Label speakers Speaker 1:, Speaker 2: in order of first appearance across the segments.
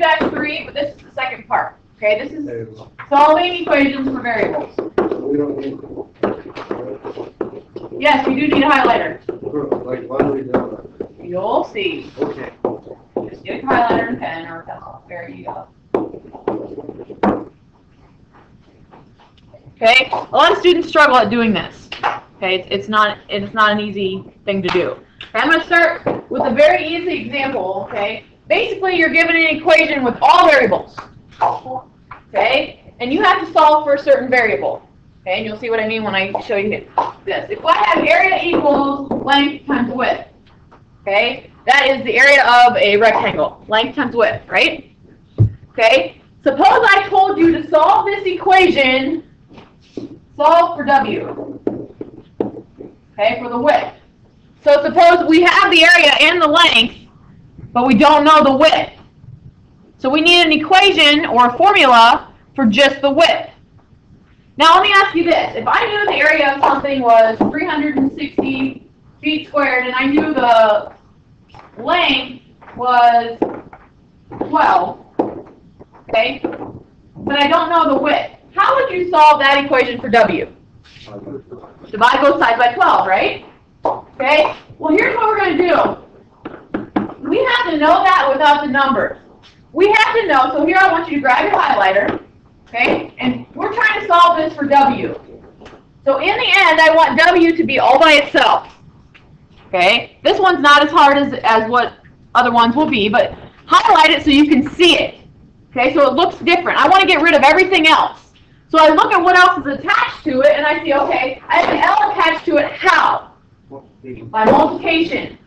Speaker 1: 2-3, but this is the second part. Okay, this is solving equations for variables.
Speaker 2: We don't need.
Speaker 1: Yes, we do need a highlighter.
Speaker 2: Like, why do we do that?
Speaker 1: You'll see.
Speaker 2: Okay.
Speaker 1: Just get a highlighter and pen or a pencil. There you go. Okay, a lot of students struggle at doing this. Okay, it's not an easy thing to do. Okay, I'm going to start with a very easy example. Okay, basically you're given an equation with all variables. Okay, and you have to solve for a certain variable. Okay, and you'll see what I mean when I show you this. If I have area equals length times width, okay, that is the area of a rectangle. Length times width, right? Okay, suppose I told you to solve this equation, solve for W. Okay, for the width. So suppose we have the area and the length, but we don't know the width. So we need an equation or a formula for just the width. Now let me ask you this. If I knew the area of something was 360 feet squared and I knew the length was 12, okay, but I don't know the width, how would you solve that equation for W? Divide both sides by 12, right? Okay, well here's what we're going to do. We have to know that without the numbers. We have to know, so here I want you to grab your highlighter, okay, and we're trying to solve this for W. So in the end, I want W to be all by itself. Okay, this one's not as hard as what other ones will be, but highlight it so you can see it. Okay, so it looks different. I want to get rid of everything else. So I look at what else is attached to it, and I see, okay, I have an L attached to it. How? By multiplication.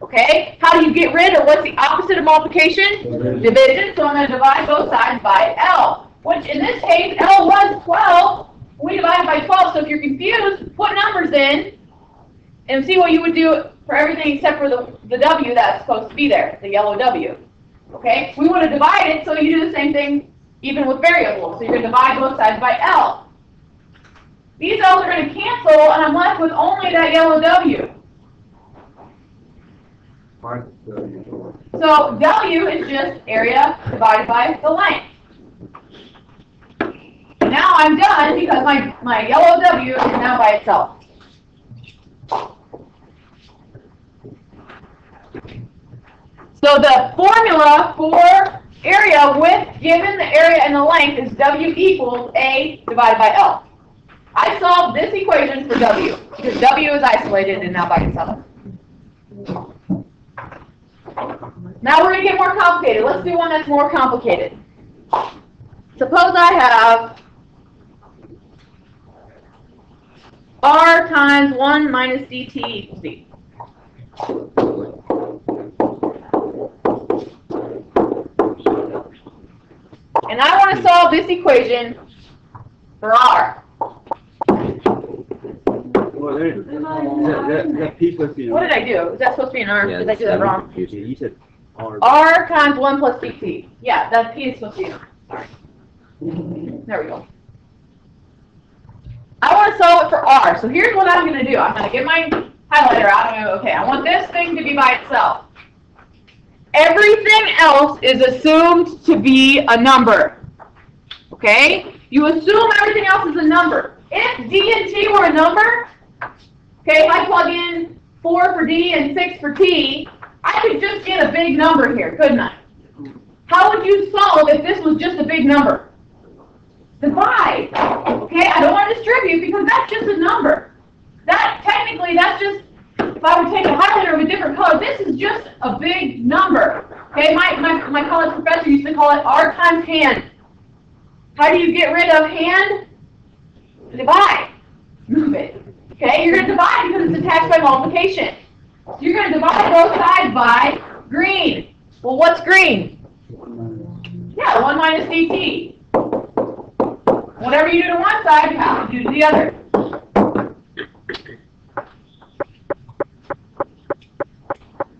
Speaker 1: Okay, how do you get rid of what's the opposite of multiplication? Division. So I'm going to divide both sides by L, which in this case, L was 12. We divided by 12, so if you're confused, put numbers in and see what you would do for everything except for the W that's supposed to be there, the yellow W. Okay, we want to divide it, so you do the same thing even with variables. So you're going to divide both sides by L. These L's are going to cancel, and I'm left with only that yellow W. So W is just area divided by the length. And now I'm done because my yellow W is now by itself. So the formula for area width given the area and the length is W equals A divided by L. I solved this equation for W because W is isolated and now by itself. Now we're going to get more complicated. Let's do one that's more complicated. Suppose I have R times 1 minus dt equals D. And I want to solve this equation for R.
Speaker 2: Well, that P plus B.
Speaker 1: What did I do? Is that supposed to be an R? Did I do that wrong?
Speaker 2: You said R.
Speaker 1: R times 1 plus dt. Yeah, that P is supposed to be an R. Sorry. There we go. I want to solve it for R. So here's what I'm going to do. I'm going to get my highlighter out. I'm going to go, okay, I want this thing to be by itself. Everything else is assumed to be a number. Okay? You assume everything else is a number. If D and T were a number, okay, if I plug in 4 for D and 6 for T, I could just get a big number here, couldn't I? How would you solve if this was just a big number? Divide. Okay, I don't want to distribute because that's just a number. Technically, that's just, if I would take a highlighter of a different color, this is just a big number. Okay, my college professor used to call it R times hand. How do you get rid of hand? Divide. Move it. Okay, you're going to divide because it's attached by multiplication. So you're going to divide both sides by green. Well, what's green? Yeah, 1 minus dt. Whatever you do to one side, you have to do to the other.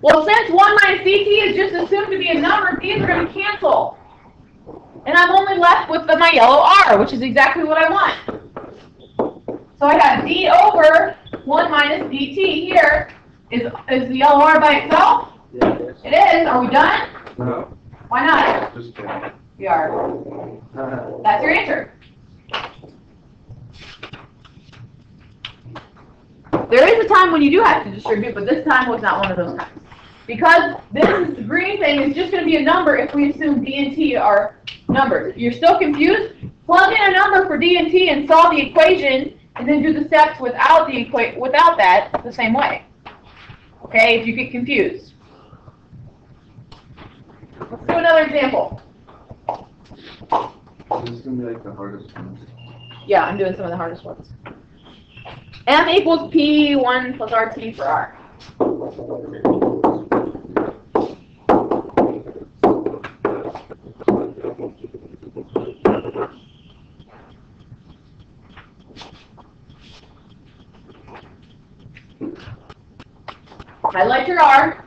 Speaker 1: Well, since 1 minus dt is just assumed to be a number, these are going to cancel. And I'm only left with my yellow R, which is exactly what I want. So I got d over 1 minus dt here. Is the yellow R by itself?
Speaker 2: Yes.
Speaker 1: It is. Are we done?
Speaker 2: No.
Speaker 1: Why not?
Speaker 2: Just kidding.
Speaker 1: We are. That's your answer. There is a time when you do have to distribute, but this time was not one of those times. Because this green thing is just going to be a number if we assume D and T are numbers. If you're still confused, plug in a number for D and T and solve the equation, and then do the steps without that the same way. Okay, if you get confused. Let's do another example.
Speaker 2: This is going to be like the hardest one.
Speaker 1: Yeah, I'm doing some of the hardest ones. M equals P1 plus RT for R. Highlight your R.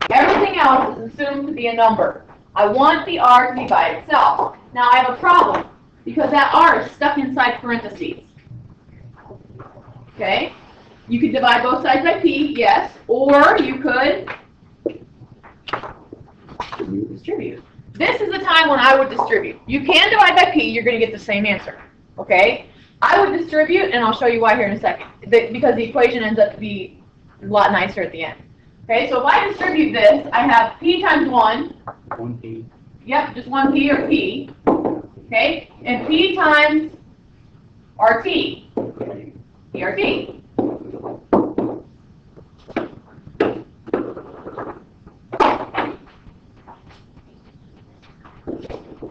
Speaker 1: Everything else is assumed to be a number. I want the R to be by itself. Now I have a problem because that R is stuck inside parentheses. Okay? You could divide both sides by P, yes, or you could distribute. This is the time when I would distribute. You can divide by P, you're going to get the same answer. Okay? I would distribute, and I'll show you why here in a second, because the equation ends up to be a lot nicer at the end. Okay, so if I distribute this, I have P times 1.
Speaker 2: 1P.
Speaker 1: Yep, just 1P or P. Okay, and P times RT. PRT.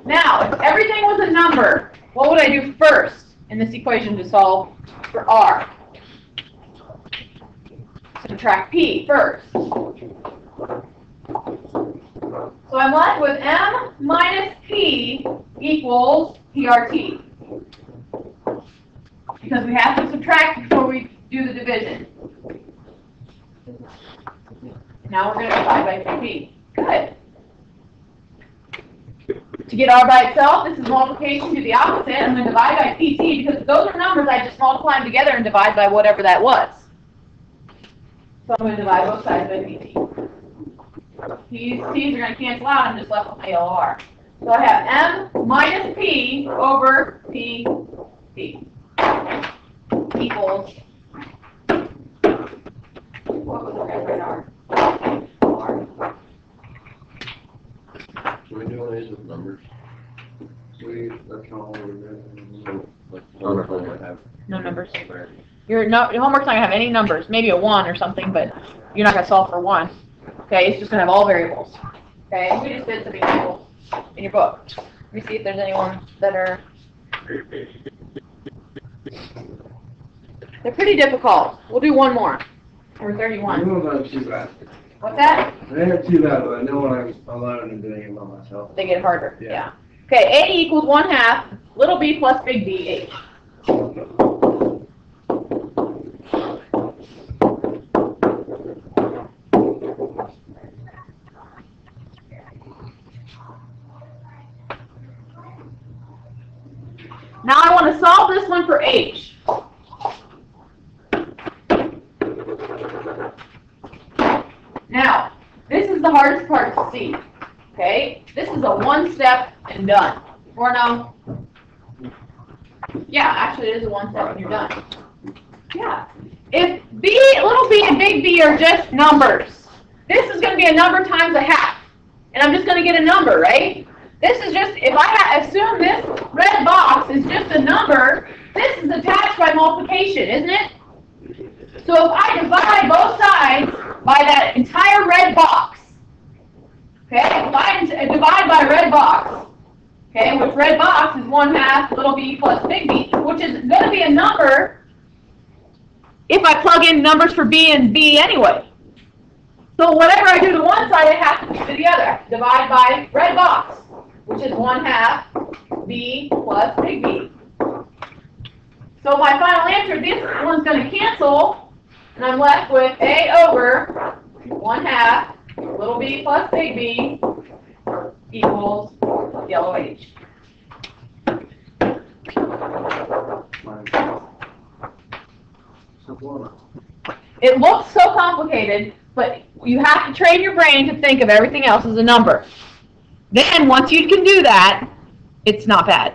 Speaker 1: Now, if everything was a number, what would I do first in this equation to solve for R? Subtract P first. So I'm left with M minus P equals PRT. Because we have to subtract before we do the division. Now we're going to divide by P. Good. To get R by itself, this is multiplication to the opposite. I'm going to divide by PT because those are numbers. I just multiply them together and divide by whatever that was. So I'm going to divide both sides by PT. P's are going to cancel out. I'm just left with my LR. So I have M minus P over P equals, what was the right R? R.
Speaker 2: So we doing these with numbers? That's not all we're doing. So, like,
Speaker 1: No numbers. Your homework's not going to have any numbers. Maybe a 1 or something, but you're not going to solve for 1. Okay, it's just going to have all variables. Okay, we just did some examples in your book. Let me see if there's anyone that are... They're pretty difficult. We'll do one more. Number 31.
Speaker 2: I know not too bad.
Speaker 1: What's that?
Speaker 2: I ain't too bad, but I know when I'm alone and doing it by myself.
Speaker 1: They get harder.
Speaker 2: Yeah.
Speaker 1: Okay, A equals 1/2 little b plus big B H. Now I want to solve this one for H. Now, this is the hardest part to see. Okay? This is a one-step and done. Or no? Yeah, actually it is a one-step and you're done. Yeah. If little b and big B are just numbers, this is going to be a number times a half. And I'm just going to get a number, right? This is just, if I assume this red box is just a number, this is attached by multiplication, isn't it? So if I divide both sides by that entire red box, okay, if I divide by red box, okay, which red box is 1/2 little b plus big B, which is going to be a number if I plug in numbers for B and B anyway. So whatever I do to one side, I have to do to the other. I have to divide by red box, which is 1/2 B plus big B. So my final answer, this one's going to cancel, and I'm left with A over 1/2 little b plus big B equals yellow H. It looks so complicated, But you have to train your brain to think of everything else as a number. Then, once you can do that, it's not bad.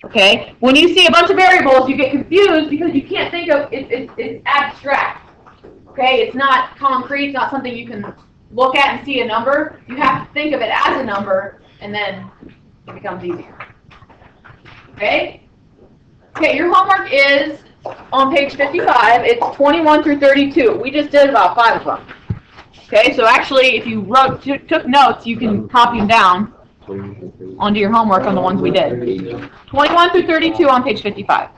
Speaker 1: Okay? When you see a bunch of variables, you get confused because you can't think of it. It's abstract. Okay? It's not concrete. It's not something you can look at and see a number. You have to think of it as a number, and then it becomes easier. Okay? Okay, your homework is on page 55. It's 21 through 32. We just did about 5 of them. Okay, so actually, if you took notes, you can copy them down onto your homework on the ones we did. 21 through 32 on page 55.